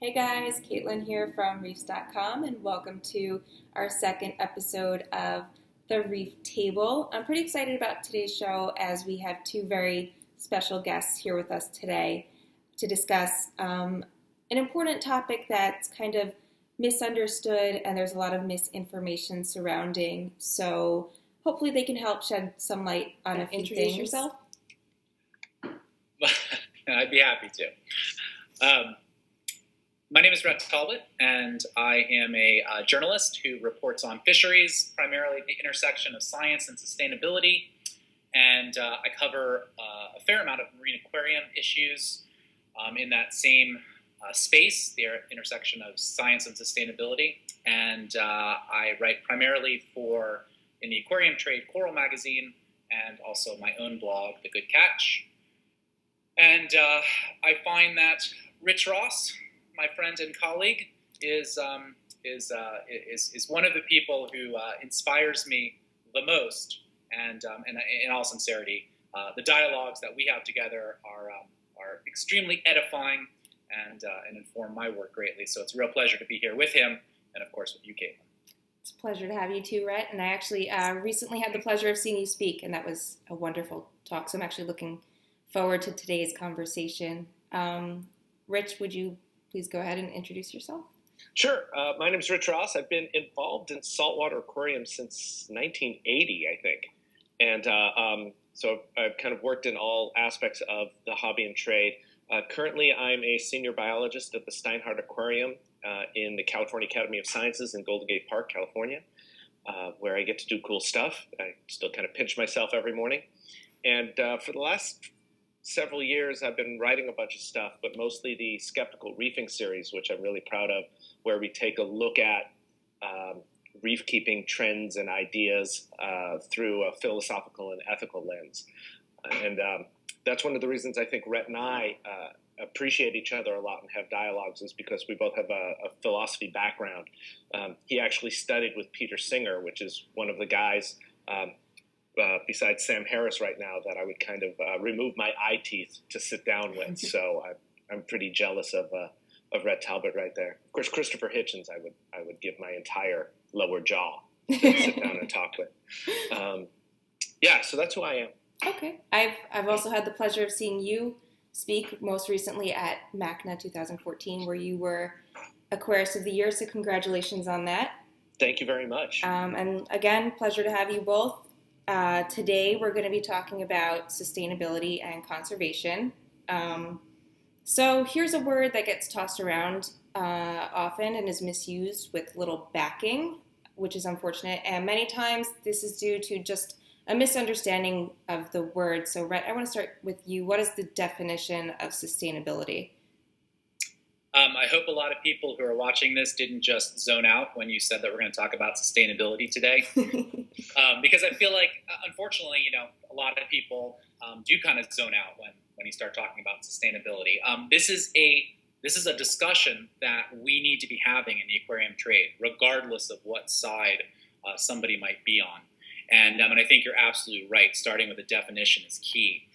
Hey guys, Caitlin here from Reefs.com, and welcome to our second episode of the Reef Table. I'm pretty excited about today's show as we have two very special guests here with us today to discuss an important topic that's kind of misunderstood and there's a lot of misinformation surrounding. So hopefully they can help shed some light on a few things. Introduce yourself. I'd be happy to. My name is Ret Talbot, and I am a journalist who reports on fisheries, primarily at the intersection of science and sustainability. And I cover a fair amount of marine aquarium issues in that same space, the intersection of science and sustainability. And I write primarily in the Aquarium Trade Coral magazine and also my own blog, The Good Catch. And I find that Rich Ross, my friend and colleague, is one of the people who inspires me the most. And in all sincerity, the dialogues that we have together are extremely edifying and inform my work greatly. So it's a real pleasure to be here with him, and of course with you, Caitlin. It's a pleasure to have you too, Rhett. And I actually recently had the pleasure of seeing you speak, and that was a wonderful talk. So I'm actually looking forward to today's conversation. Rich, would you please go ahead and introduce yourself? Sure. My name is Rich Ross. I've been involved in saltwater aquariums since 1980, I think. And so I've kind of worked in all aspects of the hobby and trade. Currently, I'm a senior biologist at the Steinhardt Aquarium in the California Academy of Sciences in Golden Gate Park, California, where I get to do cool stuff. I still kind of pinch myself every morning. And for the last several years, I've been writing a bunch of stuff, but mostly the Skeptical Reefing series, which I'm really proud of, where we take a look at reef keeping trends and ideas through a philosophical and ethical lens. And that's one of the reasons I think Rhett and I appreciate each other a lot and have dialogues, is because we both have a philosophy background. He actually studied with Peter Singer, which is one of the guys besides Sam Harris right now that I would kind of remove my eye teeth to sit down with. So I'm pretty jealous of Ret Talbot right there. Of course, Christopher Hitchens, I would give my entire lower jaw to sit down and talk with. So that's who I am. Okay. I've also had the pleasure of seeing you speak most recently at MACNA 2014, where you were Aquarist of the Year. So congratulations on that. Thank you very much. And again, pleasure to have you both. Today we're going to be talking about sustainability and conservation. So here's a word that gets tossed around often and is misused with little backing, which is unfortunate. And many times this is due to just a misunderstanding of the word. So Rhett, I want to start with you. What is the definition of sustainability? I hope a lot of people who are watching this didn't just zone out when you said that we're going to talk about sustainability today, because I feel like, unfortunately, a lot of people do kind of zone out when you start talking about sustainability. This is a discussion that we need to be having in the aquarium trade, regardless of what side somebody might be on. And I think you're absolutely right. Starting with a definition is key.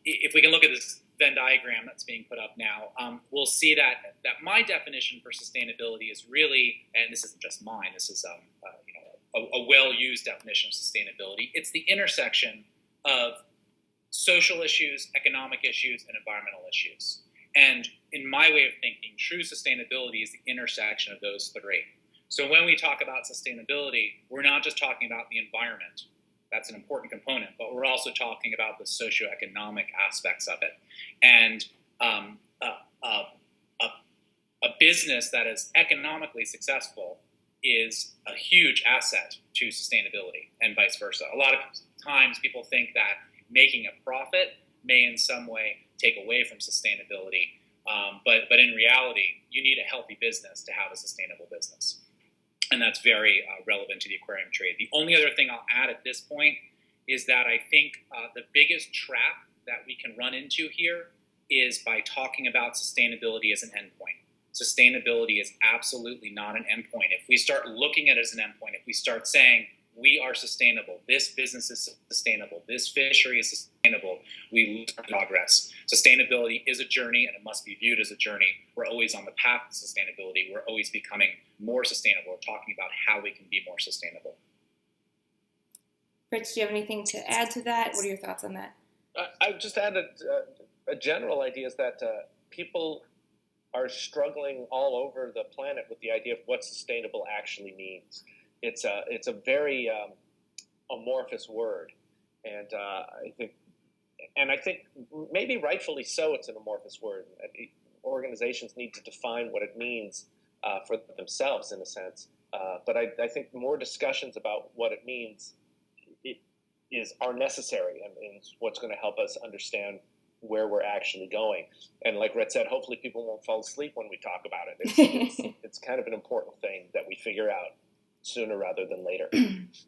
If we can look at this Venn diagram that's being put up now, we'll see that my definition for sustainability is really, and this isn't just mine, this is a well-used definition of sustainability. It's the intersection of social issues, economic issues, and environmental issues. And in my way of thinking, true sustainability is the intersection of those three. So when we talk about sustainability, we're not just talking about the environment. That's an important component, but we're also talking about the socioeconomic aspects of it. And a business that is economically successful is a huge asset to sustainability, and vice versa. A lot of times people think that making a profit may in some way take away from sustainability, but in reality, you need a healthy business to have a sustainable business. And that's very relevant to the aquarium trade. The only other thing I'll add at this point is that I think the biggest trap that we can run into here is by talking about sustainability as an endpoint. Sustainability is absolutely not an endpoint. If we start looking at it as an endpoint, if we start saying we are sustainable, this business is sustainable, this fishery is sustainable, we lose progress. Sustainability is a journey, and it must be viewed as a journey. We're always on the path to sustainability. We're always becoming more sustainable. We're talking about how we can be more sustainable. Rich, do you have anything to add to that? What are your thoughts on that? I would just add a general idea is that people are struggling all over the planet with the idea of what sustainable actually means. It's a very amorphous word, and I think maybe rightfully so. It's an amorphous word. Organizations need to define what it means for themselves, in a sense. But I think more discussions about what it means are necessary, and what's going to help us understand where we're actually going. And like Ret said, hopefully people won't fall asleep when we talk about it. It's kind of an important thing that we figure out sooner rather than later.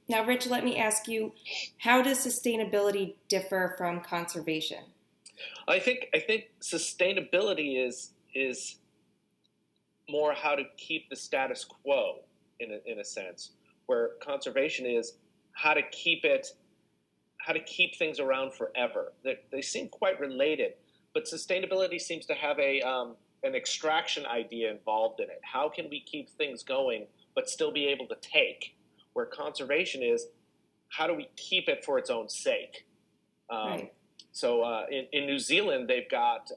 Now, Rich, let me ask you, how does sustainability differ from conservation? I think sustainability is more how to keep the status quo in a sense, where conservation is how to keep things around forever. They seem quite related, but sustainability seems to have an extraction idea involved in it. How can we keep things going but still be able to take? Where conservation is, how do we keep it for its own sake? Right. So in New Zealand, they've got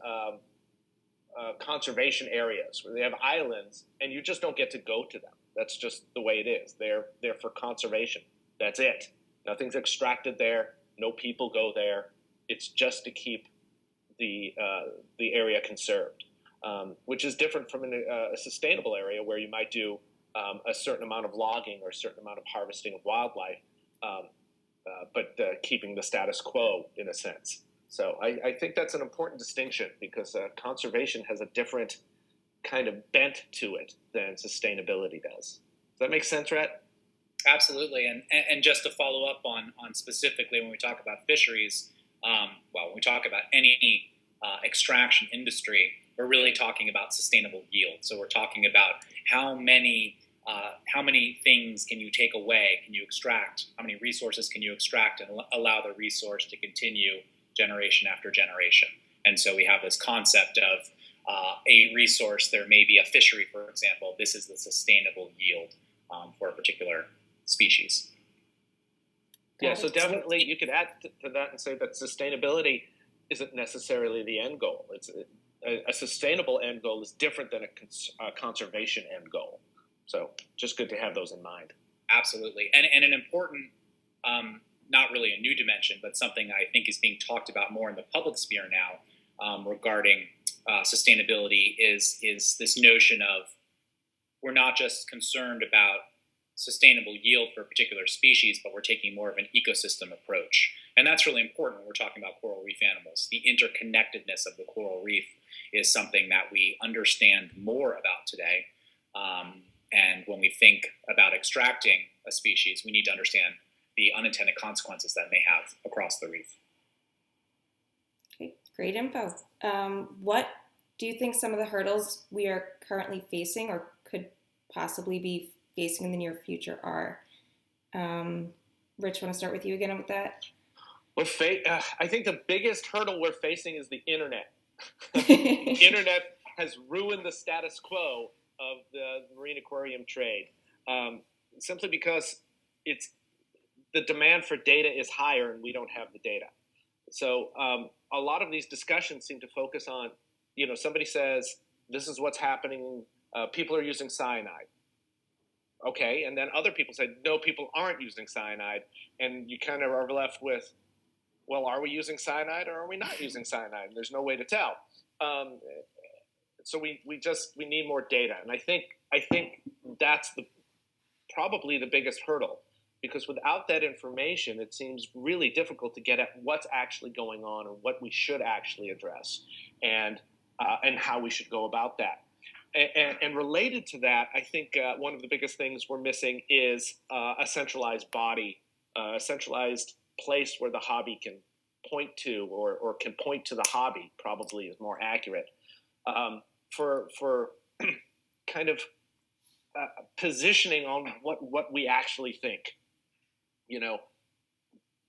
conservation areas where they have islands, and you just don't get to go to them. That's just the way it is. They're for conservation. That's it. Nothing's extracted there. No people go there. It's just to keep the area conserved, which is different from a sustainable area where you might do a certain amount of logging or a certain amount of harvesting of wildlife, but keeping the status quo in a sense. So I think that's an important distinction, because conservation has a different kind of bent to it than sustainability does. Does that make sense, Ret? Absolutely, and just to follow up on specifically when we talk about fisheries, when we talk about any extraction industry, we're really talking about sustainable yield. So we're talking about how many things can you take away, can you extract, how many resources can you extract and allow the resource to continue generation after generation. And so we have this concept of a resource. There may be a fishery, for example. This is the sustainable yield for a particular species. Yeah, so definitely you could add to that and say that sustainability isn't necessarily the end goal. It's a sustainable end goal is different than a conservation end goal. So just good to have those in mind. Absolutely, and an important, not really a new dimension, but something I think is being talked about more in the public sphere now regarding sustainability is this notion of we're not just concerned about sustainable yield for a particular species, but we're taking more of an ecosystem approach. And that's really important when we're talking about coral reef animals. The interconnectedness of the coral reef is something that we understand more about today. And when we think about extracting a species, we need to understand the unintended consequences that may have across the reef. Okay, great info. What do you think some of the hurdles we are currently facing or could possibly be facing in the near future are? Rich, want to start with you again with that? Well, I think the biggest hurdle we're facing is the internet. The internet has ruined the status quo of the marine aquarium trade, simply because the demand for data is higher and we don't have the data. So a lot of these discussions seem to focus on, somebody says, this is what's happening, people are using cyanide. Okay, and then other people say, no, people aren't using cyanide, and you kind of are left with, well, are we using cyanide or are we not using cyanide? And there's no way to tell. So we need more data, and I think that's probably the biggest hurdle, because without that information, it seems really difficult to get at what's actually going on and what we should actually address, and how we should go about that. And related to that, I think one of the biggest things we're missing is a centralized body, a centralized place where the hobby can point to, or can point to the hobby, probably is more accurate, for kind of positioning on what we actually think.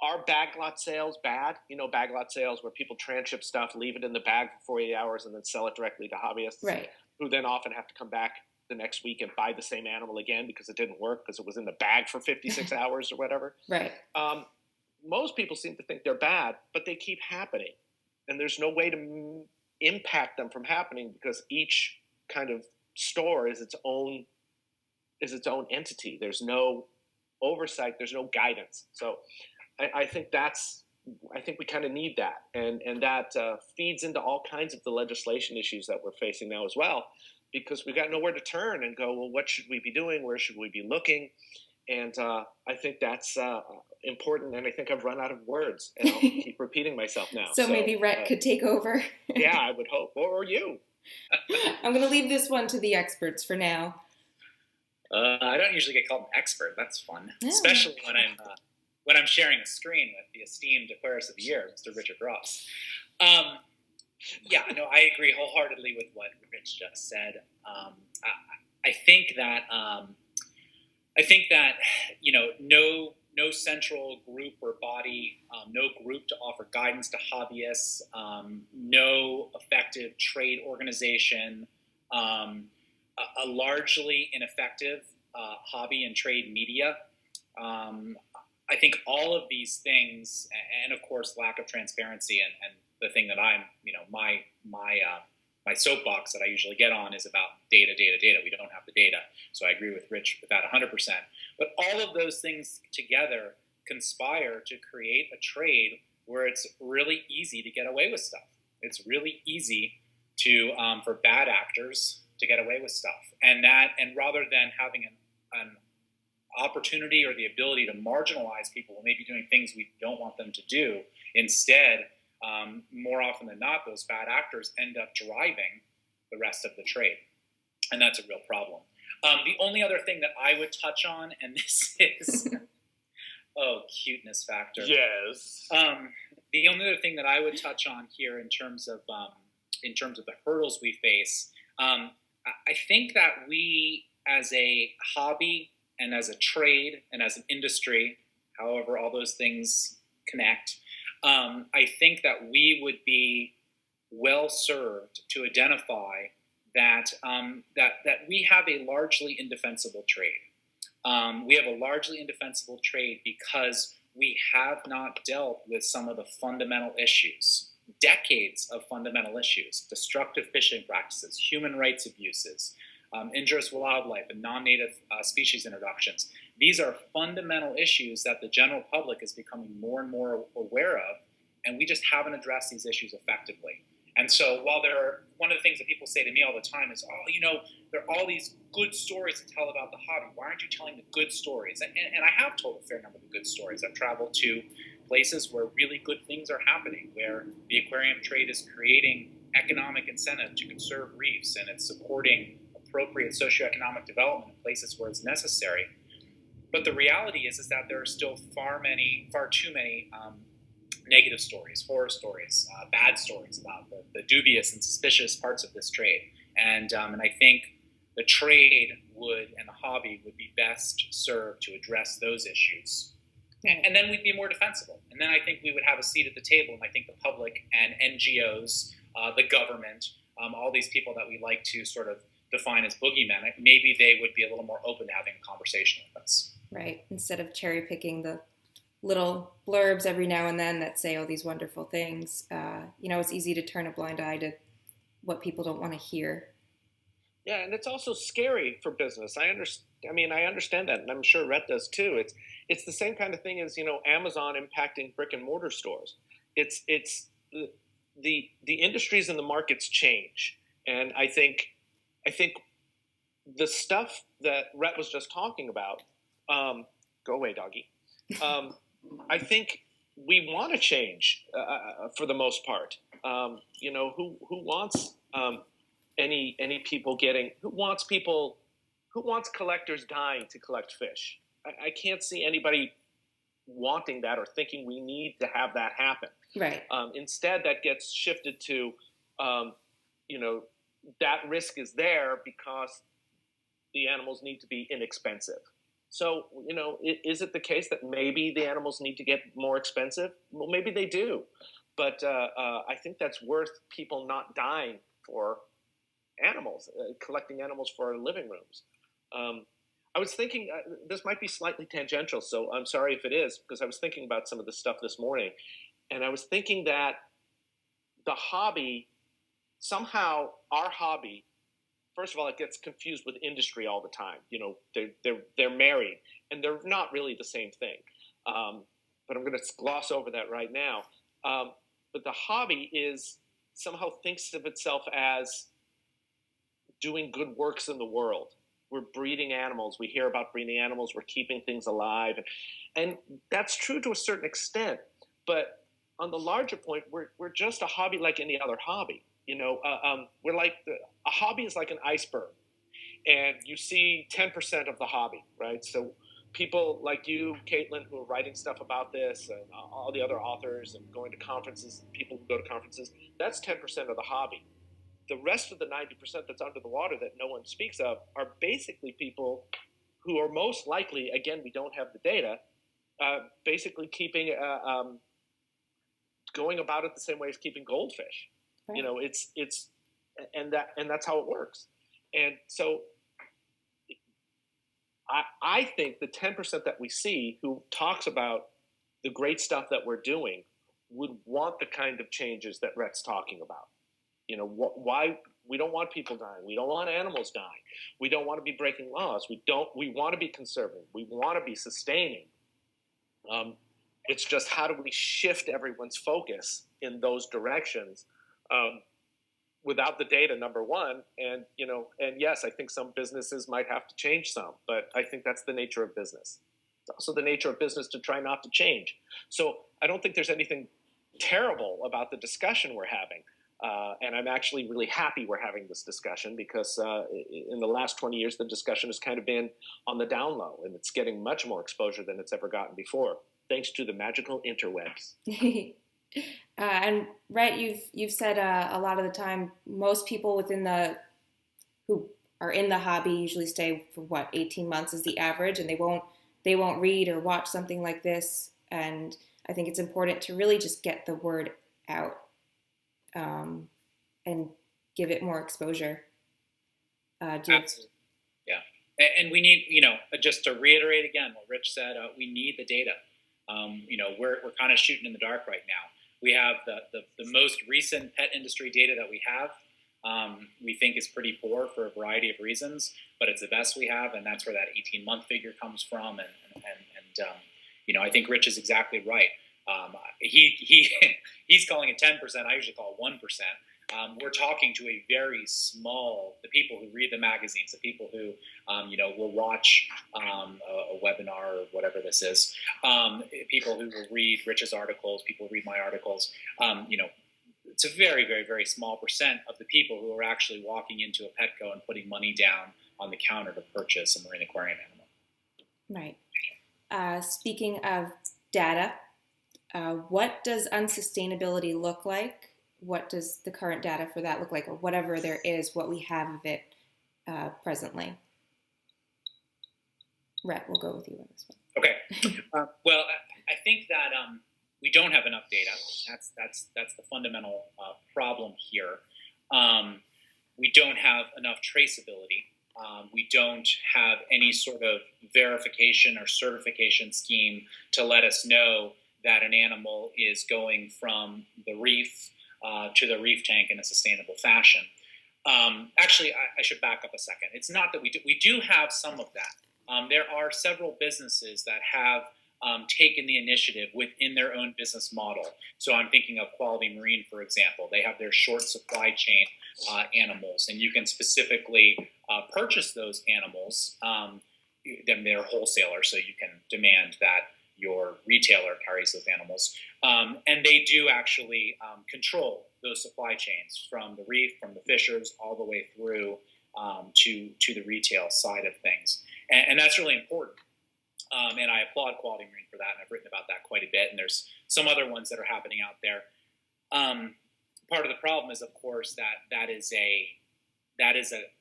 Are bag lot sales bad? Bag lot sales where people transship stuff, leave it in the bag for 48 hours, and then sell it directly to hobbyists, Right. who then often have to come back the next week and buy the same animal again because it didn't work because it was in the bag for 56 hours or whatever. Right. Most people seem to think they're bad, but they keep happening. And there's no way to impact them from happening because each kind of store is its own entity. There's no oversight. There's no guidance. So I think we kind of need that. And that feeds into all kinds of the legislation issues that we're facing now as well, because we've got nowhere to turn and go, well, what should we be doing? Where should we be looking? And I think that's important. And I think I've run out of words, and I'll keep repeating myself now. So maybe Ret could take over. Yeah, I would hope. Or you. I'm going to leave this one to the experts for now. I don't usually get called an expert. That's fun, especially when I'm sharing a screen with the esteemed Aquarius of the Year, Mr. Richard Ross. Yeah, no, I agree wholeheartedly with what Rich just said. I think that no central group or body, no group to offer guidance to hobbyists, no effective trade organization, a largely ineffective hobby and trade media. I think all of these things, and of course, lack of transparency, and the thing that I'm, my soapbox that I usually get on is about data. We don't have the data. So I agree with Rich with that 100%. But all of those things together conspire to create a trade where it's really easy to get away with stuff. It's really easy to for bad actors to get away with stuff. And rather than having an opportunity or the ability to marginalize people who may be doing things we don't want them to do, instead, more often than not, those bad actors end up driving the rest of the trade. And that's a real problem. The only other thing that I would touch on, and this is, cuteness factor. Yes. The only other thing that I would touch on here in terms of the hurdles we face, I think that we as a hobby and as a trade and as an industry, however all those things connect, I think that we would be well served to identify that we have a largely indefensible trade. We have a largely indefensible trade because we have not dealt with some of the fundamental issues, decades of fundamental issues, destructive fishing practices, human rights abuses, injurious wildlife and non-native species introductions. These are fundamental issues that the general public is becoming more and more aware of, and we just haven't addressed these issues effectively. And so while one of the things that people say to me all the time is, there are all these good stories to tell about the hobby. Why aren't you telling the good stories? And I have told a fair number of good stories. I've traveled to places where really good things are happening, where the aquarium trade is creating economic incentive to conserve reefs, and it's supporting appropriate socioeconomic development in places where it's necessary. But the reality is that there are still far too many negative stories, horror stories, bad stories about the dubious and suspicious parts of this trade. And I think the trade and the hobby would be best served to address those issues. And then we'd be more defensible. And then I think we would have a seat at the table. And I think the public and NGOs, the government, all these people that we like to sort of define as boogeymen, maybe they would be a little more open to having a conversation with us. Right. Instead of cherry picking the little blurbs every now and then that say all these wonderful things, it's easy to turn a blind eye to what people don't want to hear. Yeah, and it's also scary for business. I understand that, and I'm sure Ret does too. It's the same kind of thing as Amazon impacting brick and mortar stores. It's the industries and the markets change, and I think the stuff that Ret was just talking about. Go away, doggy. I think we want to change for the most part. Who wants any people who wants collectors dying to collect fish? I can't see anybody wanting that or thinking we need to have that happen. Right. Instead, that gets shifted to, that risk is there because the animals need to be inexpensive. So, is it the case that maybe the animals need to get more expensive? Well, maybe they do. But I think that's worth people not dying for animals, collecting animals for our living rooms. I was thinking, this might be slightly tangential, so I'm sorry if it is, because I was thinking about some of this stuff this morning. And I was thinking that the hobby, somehow our hobby, first of all, it gets confused with industry all the time. They're married, and they're not really the same thing. But I'm going to gloss over that right now. But the hobby somehow thinks of itself as doing good works in the world. We're breeding animals. We hear about breeding animals. We're keeping things alive, and that's true to a certain extent. But on the larger point, we're just a hobby like any other hobby. We're like a hobby is like an iceberg, and you see 10% of the hobby, right? So people like you, Caitlin, who are writing stuff about this, and all the other authors, and going to conferences, people who go to conferences, that's 10% of the hobby. The rest of the 90% that's under the water that no one speaks of are basically people who are most likely, again, we don't have the data, basically keeping, going about it the same way as keeping goldfish. Right. And that's how it works. And so I think the 10% that we see who talks about the great stuff that we're doing would want the kind of changes that Ret's talking about. Why we don't want people dying. We don't want animals dying. We don't want to be breaking laws. We want to be conserving. We want to be sustaining. It's just how do we shift everyone's focus in those directions without the data, number one. And yes, I think some businesses might have to change some, but I think that's the nature of business. It's also the nature of business to try not to change. So I don't think there's anything terrible about the discussion we're having. And I'm actually really happy we're having this discussion because in the last 20 years, the discussion has kind of been on the down low, and it's getting much more exposure than it's ever gotten before, thanks to the magical interwebs. And Ret, you've said a lot of the time, most people who are in the hobby usually stay for 18 months is the average, and they won't read or watch something like this. And I think it's important to really just get the word out. And give it more exposure. Absolutely. Yeah. And we need, just to reiterate again what Rich said, we need the data. We're kind of shooting in the dark right now. We have the most recent pet industry data that we have. We think is pretty poor for a variety of reasons, but it's the best we have, and that's where that 18-month figure comes from. And I think Rich is exactly right. He's calling it 10%. I usually call it 1%. We're talking to a very small, the people who read the magazines, the people who, will watch a webinar or whatever this is, people who will read Rich's articles, people who read my articles. It's a very, very, very small percent of the people who are actually walking into a Petco and putting money down on the counter to purchase a marine aquarium animal. Right. Speaking of data, what does unsustainability look like? What does the current data for that look like, or whatever there is, what we have of it presently? Ret, we'll go with you on this one. Okay. Well, I think that we don't have enough data. That's the fundamental problem here. We don't have enough traceability. We don't have any sort of verification or certification scheme to let us know that an animal is going from the reef to the reef tank in a sustainable fashion. Actually, I should back up a second. It's not that we do have some of that. There are several businesses that have taken the initiative within their own business model. So I'm thinking of Quality Marine, for example. They have their short supply chain animals, and you can specifically purchase those animals. Then they're wholesalers, so you can demand that your retailer carries those animals. And they do actually control those supply chains from the reef, from the fishers, all the way through to the retail side of things. And that's really important. And I applaud Quality Marine for that, and I've written about that quite a bit. And there's some other ones that are happening out there. Part of the problem is, of course, that is a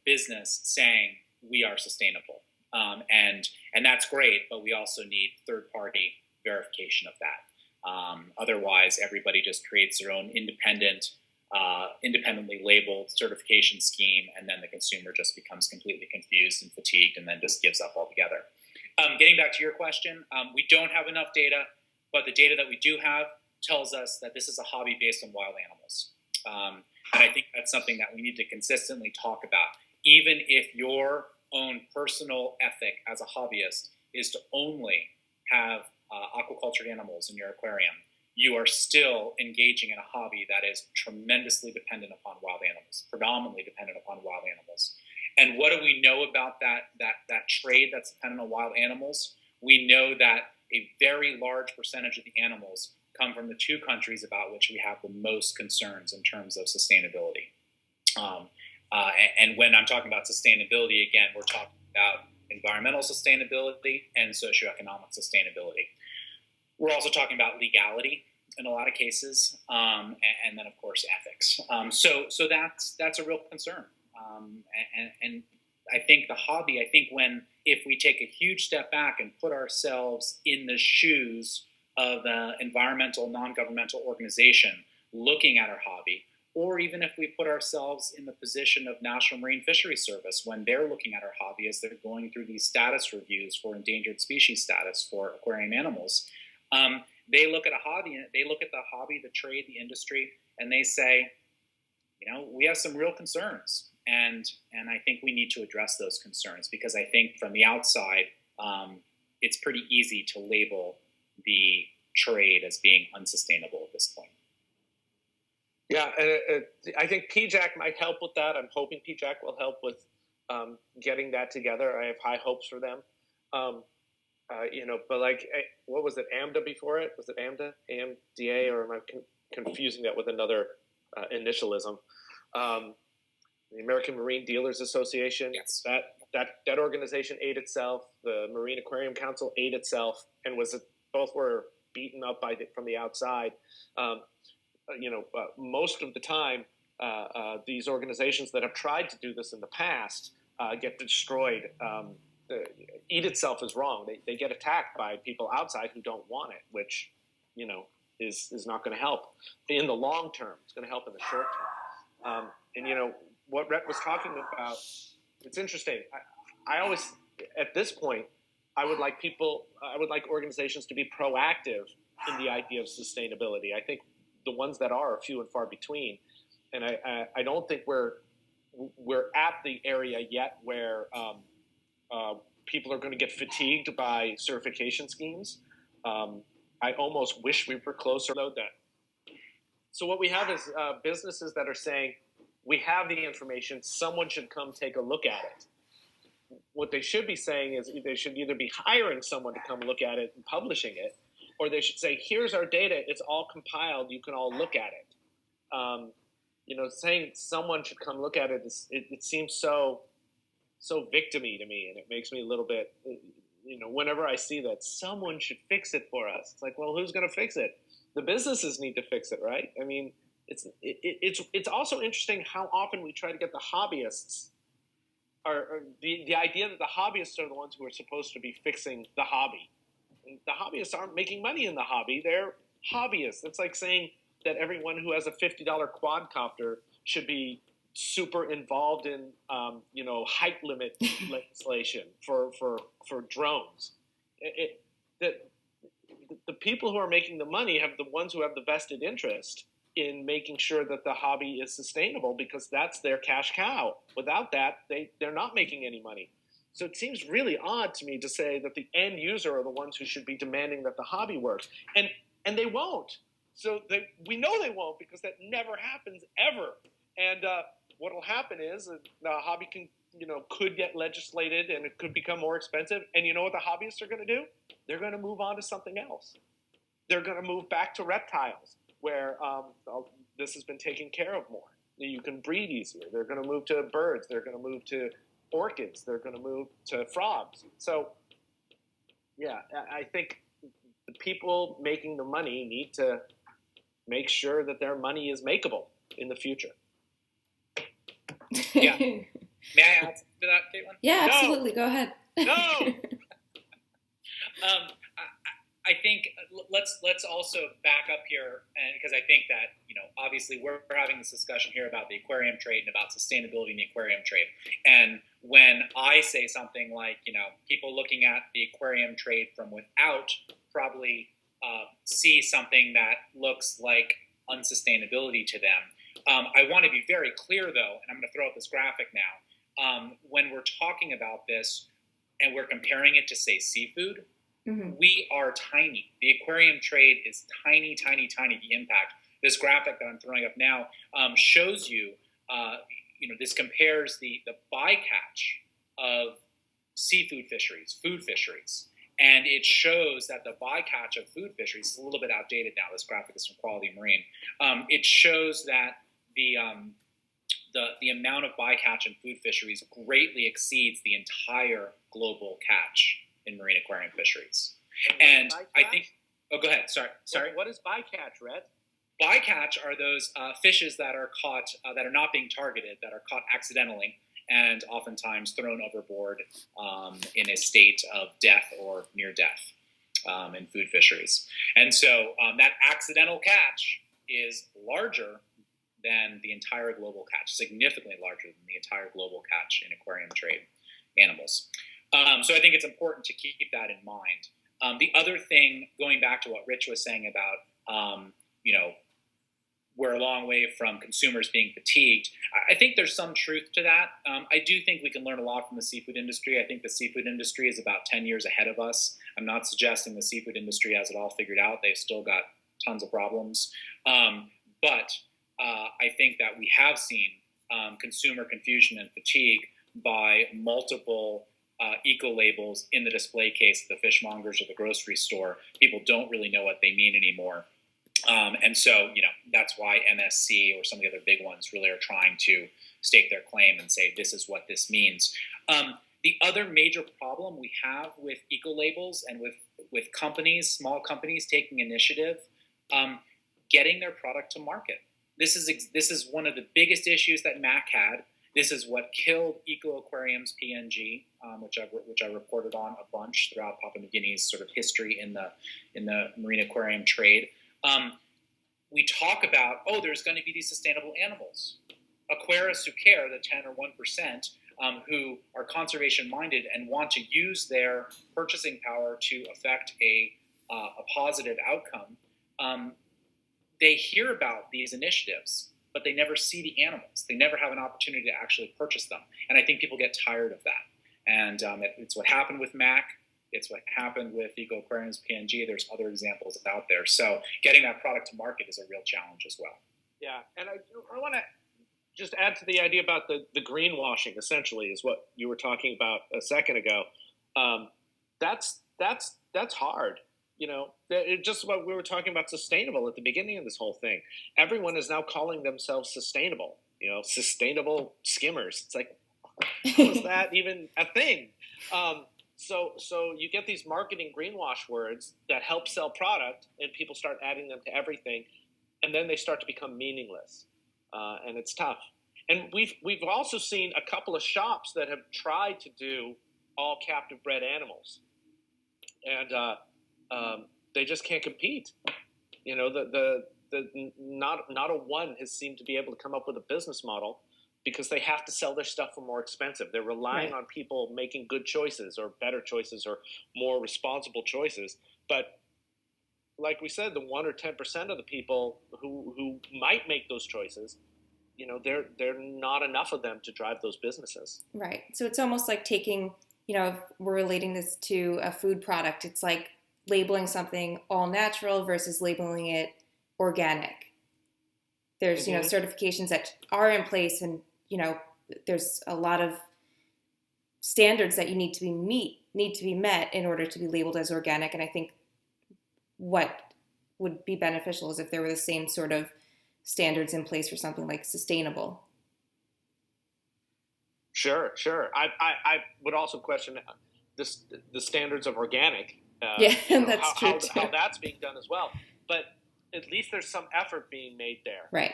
business saying we are sustainable. And that's great, but we also need third-party verification of that. Otherwise, everybody just creates their own independently labeled certification scheme, and then the consumer just becomes completely confused and fatigued, and then just gives up altogether. Getting back to your question, we don't have enough data, but the data that we do have tells us that this is a hobby based on wild animals. And I think that's something that we need to consistently talk about. Even if your own personal ethic as a hobbyist is to only have aquacultured animals in your aquarium, you are still engaging in a hobby that is tremendously dependent upon wild animals, predominantly dependent upon wild animals. And what do we know about that trade that's dependent on wild animals? We know that a very large percentage of the animals come from the two countries about which we have the most concerns in terms of sustainability. And when I'm talking about sustainability, again, we're talking about environmental sustainability and socioeconomic sustainability. We're also talking about legality in a lot of cases, and then, of course, ethics. So that's a real concern. And I think the hobby, if we take a huge step back and put ourselves in the shoes of the environmental, non-governmental organization looking at our hobby, or even if we put ourselves in the position of National Marine Fisheries Service when they're looking at our hobby as they're going through these status reviews for endangered species status for aquarium animals, they look at the hobby, the trade, the industry, and they say, we have some real concerns. And I think we need to address those concerns, because I think from the outside, it's pretty easy to label the trade as being unsustainable at this point. Yeah, and I think PJAC might help with that. I'm hoping PJAC will help with getting that together. I have high hopes for them. But what was it, AMDA before it? Was it AMDA, AMDA, or am I confusing that with another initialism? The American Marine Dealers Association. Yes. That organization ate itself. The Marine Aquarium Council ate itself, and both were beaten up from the outside. Most of the time, these organizations that have tried to do this in the past get destroyed. Eat itself is wrong. They get attacked by people outside who don't want it, which, is not going to help in the long term. It's going to help in the short term. What Ret was talking about, it's interesting. I always, at this point, I would like organizations to be proactive in the idea of sustainability. I think the ones that are few and far between, and I don't think we're at the area yet where people are going to get fatigued by certification schemes. I almost wish we were closer to that. So what we have is businesses that are saying, we have the information, someone should come take a look at it. What they should be saying is they should either be hiring someone to come look at it and publishing it, or they should say, here's our data, it's all compiled, you can all look at it. Saying someone should come look at it, it seems so victim-y to me, and it makes me a little bit, whenever I see that someone should fix it for us, it's like, well, who's going to fix it? The businesses need to fix it, right? I mean, it's also interesting how often we try to get the hobbyists, or the idea that the hobbyists are the ones who are supposed to be fixing the hobby. And the hobbyists aren't making money in the hobby; they're hobbyists. It's like saying that everyone who has a $50 quadcopter should be super involved in height limit legislation for drones. The people who are making the money have the ones who have the vested interest in making sure that the hobby is sustainable, because that's their cash cow. Without that, they're not making any money. So it seems really odd to me to say that the end user are the ones who should be demanding that the hobby works, and they won't. So we know they won't, because that never happens ever. And what will happen is the hobby could get legislated, and it could become more expensive. And you know what the hobbyists are going to do? They're going to move on to something else. They're going to move back to reptiles, where this has been taken care of more. You can breed easier. They're going to move to birds. They're going to move to orchids. They're going to move to frogs. So, yeah, I think the people making the money need to make sure that their money is makeable in the future. Yeah. May I add to that, Caitlin? Yeah, absolutely. Go ahead. No. I think let's also back up here, and because I think that obviously we're having this discussion here about the aquarium trade and about sustainability in the aquarium trade, and when I say something like people looking at the aquarium trade from without probably see something that looks like unsustainability to them. I want to be very clear though, and I'm going to throw up this graphic now. When we're talking about this and we're comparing it to say seafood. Mm-hmm. We are tiny. The aquarium trade is tiny, tiny, tiny. The impact. This graphic that I'm throwing up now shows you. This compares the bycatch of seafood fisheries, food fisheries, and it shows that the bycatch of food fisheries is a little bit outdated now. This graphic is from Quality Marine. It shows that the amount of bycatch in food fisheries greatly exceeds the entire global catch in marine aquarium fisheries. And I think, go ahead. Sorry. What is bycatch, Ret? Bycatch are those fishes that are caught, that are not being targeted, that are caught accidentally and oftentimes thrown overboard in a state of death or near death in food fisheries. And so that accidental catch is larger than the entire global catch, significantly larger than the entire global catch in aquarium trade animals. So I think it's important to keep that in mind. The other thing, going back to what Rich was saying about, we're a long way from consumers being fatigued. I think there's some truth to that. I do think we can learn a lot from the seafood industry. I think the seafood industry is about 10 years ahead of us. I'm not suggesting the seafood industry has it all figured out. They've still got tons of problems. But I think that we have seen consumer confusion and fatigue by multiple eco-labels in the display case at the fishmongers or the grocery store. People don't really know what they mean anymore. And so, that's why MSC or some of the other big ones really are trying to stake their claim and say, this is what this means. The other major problem we have with eco-labels and with companies, small companies taking initiative, getting their product to market. This is one of the biggest issues that MAC had. This is what killed Eco Aquarium's PNG, which I reported on a bunch throughout Papua New Guinea's sort of history in the marine aquarium trade. We talk about, there's going to be these sustainable animals. Aquarists who care, the 10 or 1%, who are conservation minded and want to use their purchasing power to affect a positive outcome, they hear about these initiatives, but they never see the animals. They never have an opportunity to actually purchase them. And I think people get tired of that. And it's what happened with MAC. It's what happened with Eco Aquarium's PNG. There's other examples out there. So getting that product to market is a real challenge as well. Yeah, and I want to just add to the idea about the greenwashing, essentially, is what you were talking about a second ago. That's hard. Just what we were talking about sustainable at the beginning of this whole thing. Everyone is now calling themselves sustainable, sustainable skimmers. It's like, how is that even a thing? So you get these marketing greenwash words that help sell product, and people start adding them to everything, and then they start to become meaningless, and it's tough. And we've also seen a couple of shops that have tried to do all captive bred animals, and they just can't compete. Not a one has seemed to be able to come up with a business model, because they have to sell their stuff for more expensive. They're relying on people making good choices or better choices or more responsible choices. But like we said, the 1 or 10% of the people who might make those choices, they're not enough of them to drive those businesses. Right. So it's almost like taking, if we're relating this to a food product, it's like labeling something all natural versus labeling it organic. There's, certifications that are in place, and, there's a lot of standards that you need to be met in order to be labeled as organic. And I think what would be beneficial is if there were the same sort of standards in place for something like sustainable. Sure. I would also question the standards of organic. That's true too. How that's being done as well. But at least there's some effort being made there. Right.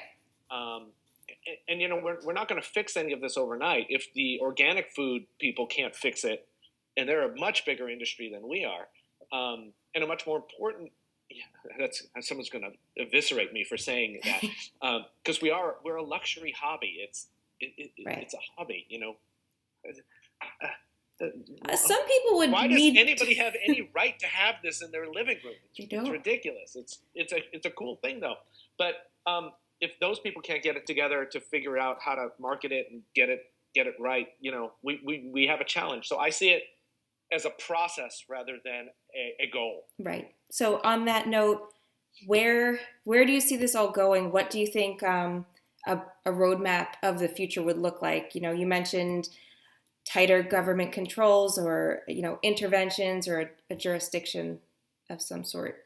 And we're not going to fix any of this overnight. If the organic food people can't fix it, and they're a much bigger industry than we are, and a much more important. Yeah, that's someone's going to eviscerate me for saying that, because we're a luxury hobby. It's a hobby, Some people would. Why does anybody have any right to have this in their living room? It's ridiculous. It's a cool thing though. But if those people can't get it together to figure out how to market it and get it right, we have a challenge. So I see it as a process rather than a goal. Right. So on that note, where do you see this all going? What do you think a roadmap of the future would look like? You mentioned tighter government controls or, interventions or a jurisdiction of some sort.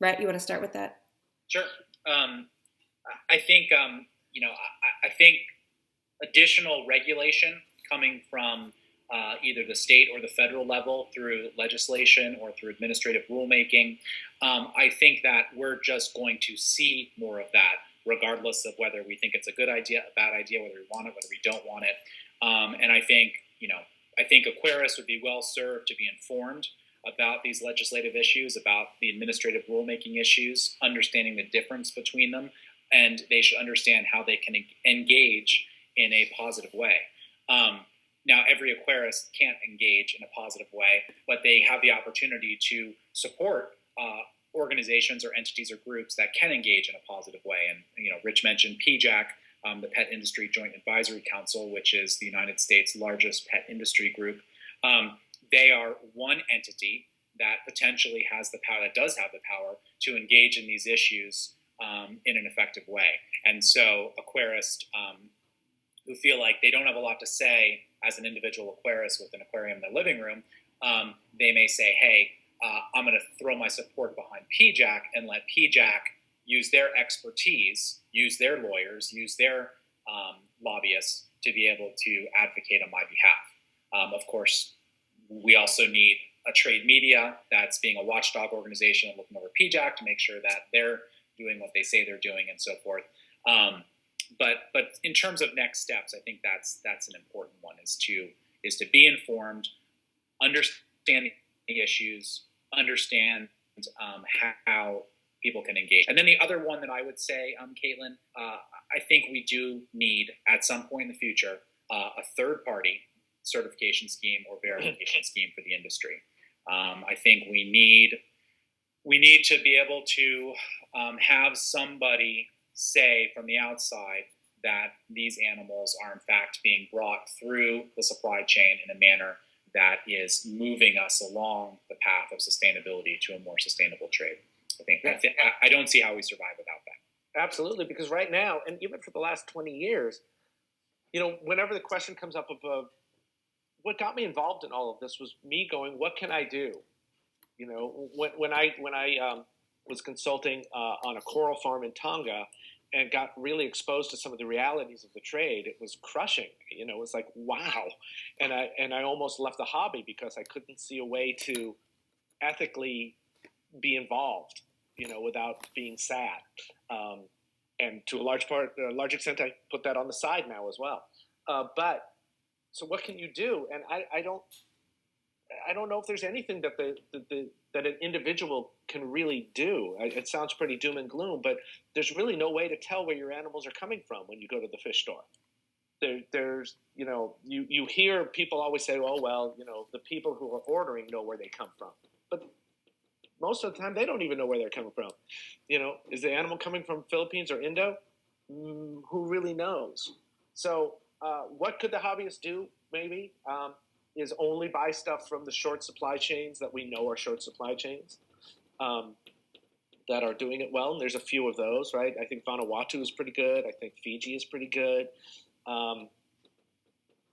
Ret, you want to start with that? Sure. I think, I think additional regulation coming from either the state or the federal level through legislation or through administrative rulemaking, I think that we're just going to see more of that, regardless of whether we think it's a good idea, a bad idea, whether we want it, whether we don't want it. And I think, Aquarius would be well served to be informed about these legislative issues, about the administrative rulemaking issues, understanding the difference between them, and they should understand how they can engage in a positive way. Now, every Aquarist can't engage in a positive way, but they have the opportunity to support organizations or entities or groups that can engage in a positive way. And, Rich mentioned PJAC, the Pet Industry Joint Advisory Council, which is the United States' largest pet industry group. They are one entity that potentially has the power, that does have the power to engage in these issues in an effective way. And so aquarists who feel like they don't have a lot to say as an individual aquarist with an aquarium in their living room, they may say, hey, I'm going to throw my support behind PJAC and let PJAC use their expertise, use their lawyers, use their lobbyists to be able to advocate on my behalf. Of course, we also need a trade media that's being a watchdog organization and looking over PJAC to make sure that they're doing what they say they're doing and so forth. But in terms of next steps, I think that's an important one, is to be informed, understand the issues, understand how people can engage. And then the other one that I would say, Caitlin, I think we do need at some point in the future a third-party certification scheme or verification scheme for the industry. I think we need to be able to have somebody say from the outside that these animals are in fact being brought through the supply chain in a manner that is moving us along the path of sustainability to a more sustainable trade. I don't see how we survive without that. Absolutely, because right now, and even for the last 20 years, whenever the question comes up of what got me involved in all of this was me going, what can I do? When I was consulting on a coral farm in Tonga and got really exposed to some of the realities of the trade, it was crushing. It was like, wow. And I almost left the hobby because I couldn't see a way to ethically be involved, without being sad. And to a large extent, I put that on the side now as well. But so what can you do? And I don't know if there's anything that that an individual can really do. It sounds pretty doom and gloom, but there's really no way to tell where your animals are coming from when you go to the fish store. There's you hear people always say, oh well, the people who are ordering know where they come from, but most of the time they don't even know where they're coming from. Is the animal coming from Philippines or Indo? Who really knows? So what could the hobbyists do? Maybe is only buy stuff from the short supply chains that we know are short supply chains that are doing it well. And there's a few of those, right? I think Vanuatu is pretty good. I think Fiji is pretty good.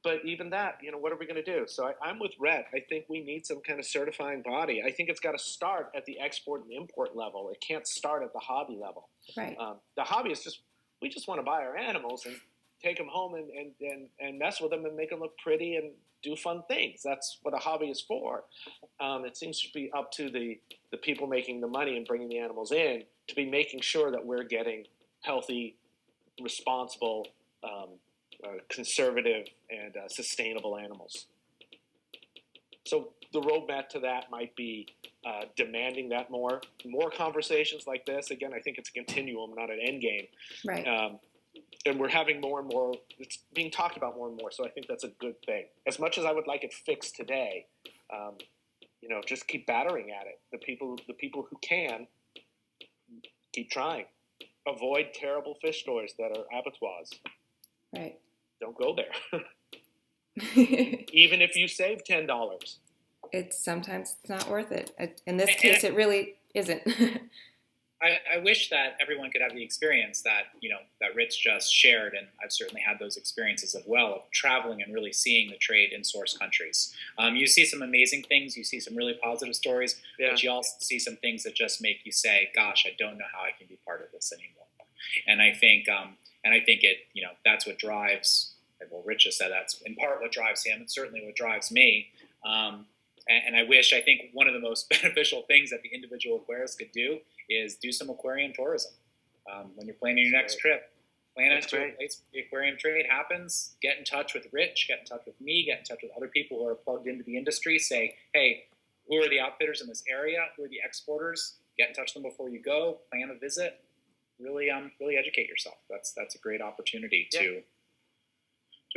But even that, what are we going to do? So I'm with Ret. I think we need some kind of certifying body. I think it's got to start at the export and import level. It can't start at the hobby level. Right. The hobby is we just want to buy our animals and take them home and mess with them and make them look pretty and do fun things. That's what a hobby is for. It seems to be up to the people making the money and bringing the animals in to be making sure that we're getting healthy, responsible conservative and sustainable animals. So the roadmap to that might be demanding that more conversations like this. Again, I think it's a continuum, not an end game. Right. And we're having more and more. It's being talked about more and more. So I think that's a good thing. As much as I would like it fixed today, just keep battering at it. The people who can, keep trying. Avoid terrible fish stores that are abattoirs. Right. Don't go there. Even if you save $10. Sometimes it's not worth it. In this case, it really isn't. I wish that everyone could have the experience that that Rit's just shared, and I've certainly had those experiences as well, of traveling and really seeing the trade in source countries. You see some amazing things, you see some really positive stories, but you also see some things that just make you say, "Gosh, I don't know how I can be part of this anymore." And I think it, that's what drives. Well, Rit just said that's in part what drives him, and certainly what drives me. And I think one of the most beneficial things that the individual aquarist could do is do some aquarium tourism. When you're planning your next trip, plan it to a place where the aquarium trade happens. Get in touch with Rich, get in touch with me, get in touch with other people who are plugged into the industry. Say, hey, who are the outfitters in this area? Who are the exporters? Get in touch with them before you go. Plan a visit. Really educate yourself. That's a great opportunity to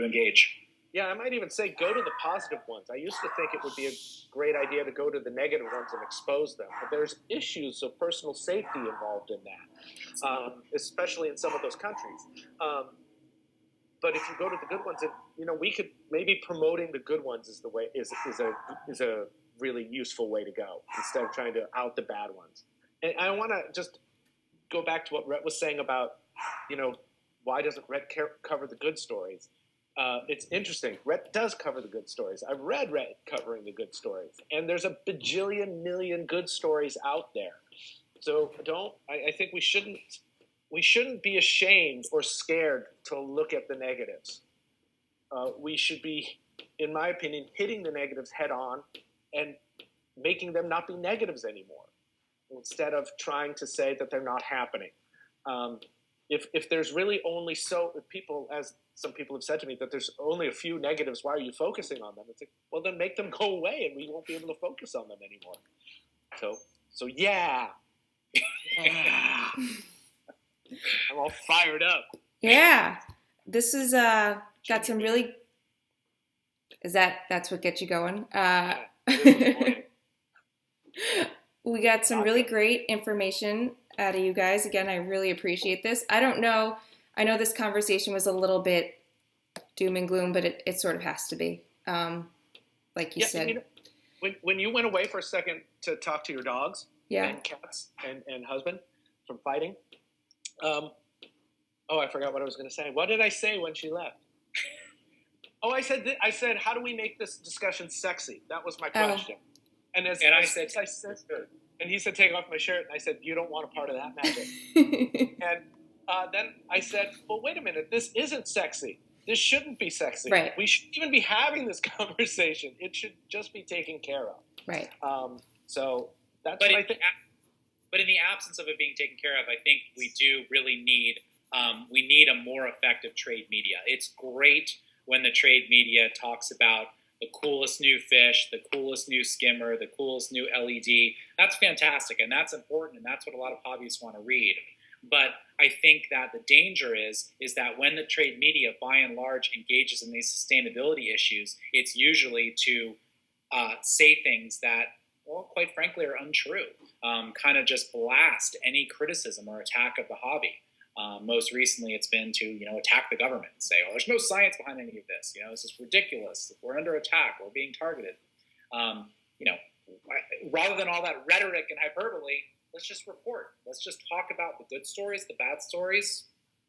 engage. Yeah, I might even say go to the positive ones. I used to think it would be a great idea to go to the negative ones and expose them. But there's issues of personal safety involved in that, especially in some of those countries. But if you go to the good ones, we could maybe promoting the good ones is a really useful way to go instead of trying to out the bad ones. And I want to just go back to what Ret was saying about, why doesn't Ret cover the good stories? It's interesting. Ret does cover the good stories. I've read Ret covering the good stories, and there's a bajillion million good stories out there. So I think we shouldn't be ashamed or scared to look at the negatives. We should be, in my opinion, hitting the negatives head on and making them not be negatives anymore, instead of trying to say that they're not happening. If there's really only if people, as some people have said to me, that there's only a few negatives, why are you focusing on them? It's like, well, then make them go away and we won't be able to focus on them anymore. So yeah. I'm all fired up. Yeah. This is got some really, that's what gets you going? We got some really great information out of you guys. Again, I really appreciate this. I know this conversation was a little bit doom and gloom, but it sort of has to be. Like you said. When you went away for a second to talk to your dogs and cats and husband from fighting, I forgot what I was going to say. What did I say when she left? I said, how do we make this discussion sexy? That was my question. And I said, and he said, take off my shirt. And I said, you don't want a part of that magic. And then I said, well, wait a minute. This isn't sexy. This shouldn't be sexy. Right. We shouldn't even be having this conversation. It should just be taken care of. Right. So that's what I think. But in the absence of it being taken care of, I think we do really need a more effective trade media. It's great when the trade media talks about the coolest new fish, the coolest new skimmer, the coolest new LED. That's fantastic, and that's important, and that's what a lot of hobbyists want to read. But I think that the danger is that when the trade media, by and large, engages in these sustainability issues, it's usually to say things that, well, quite frankly, are untrue. Kind of just blast any criticism or attack of the hobby. Most recently, it's been to attack the government and say, "Oh, there's no science behind any of this. This is ridiculous. We're under attack. We're being targeted." Rather than all that rhetoric and hyperbole, let's just report. Let's just talk about the good stories, the bad stories,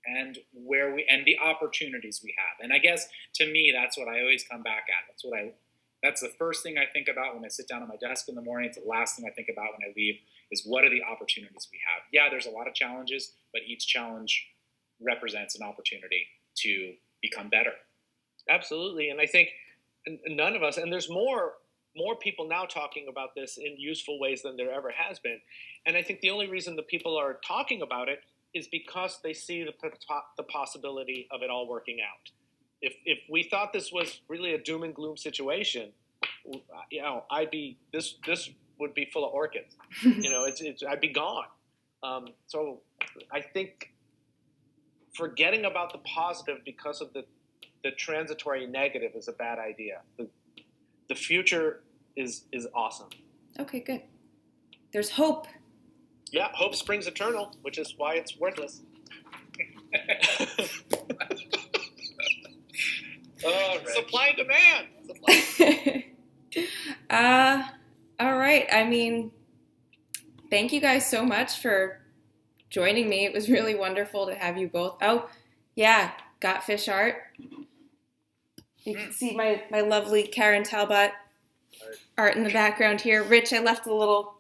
and the opportunities we have. And I guess to me, that's what I always come back at. That's the first thing I think about when I sit down at my desk in the morning. It's the last thing I think about when I leave. Is what are the opportunities we have? Yeah, there's a lot of challenges, but each challenge represents an opportunity to become better. Absolutely, and I think none of us, and there's more people now talking about this in useful ways than there ever has been. And I think the only reason the people are talking about it is because they see the possibility of it all working out. if we thought this was really a doom and gloom situation, this would be full of orchids. I'd be gone. So I think forgetting about the positive because of the transitory negative is a bad idea. The future is awesome. Okay, good. There's hope. Yeah, hope springs eternal, which is why it's worthless. Supply and demand. All right. I mean, thank you guys so much for joining me. It was really wonderful to have you both. Oh, yeah, got fish art. You can see my lovely Karen Talbot art in the background here. Rich, I left a little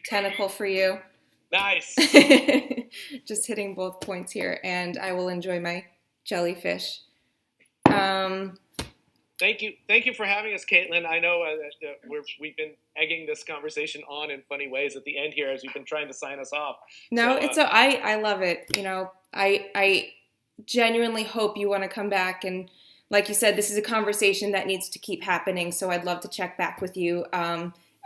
tentacle for you. Nice. Just hitting both points here, and I will enjoy my jellyfish. Thank you for having us, Caitlin. I know that we've been egging this conversation on in funny ways at the end here as you've been trying to sign us off. No, I love it. I genuinely hope you want to come back, and like you said, this is a conversation that needs to keep happening. So I'd love to check back with you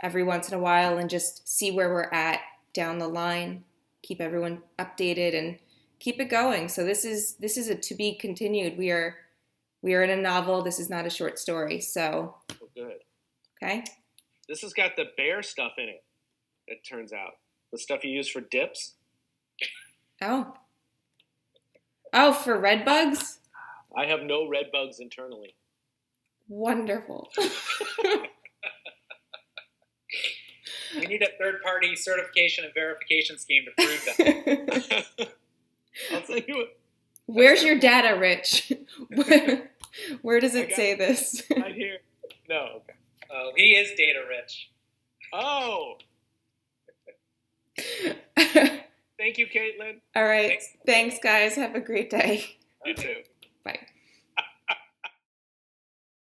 every once in a while and just see where we're at down the line. Keep everyone updated and keep it going. So this is a to be continued. We are in a novel. This is not a short story. So good. Okay. This has got the bear stuff in it. It turns out the stuff you use for dips. Oh, for red bugs. I have no red bugs internally. Wonderful. We need a third-party certification and verification scheme to prove that. I'll tell you what. Where's your data, Rich? Where does it say this? Right here. No. Okay. Oh, he is data rich. Oh. Thank you, Caitlin. All right. Thanks, guys. Have a great day. You too. Bye.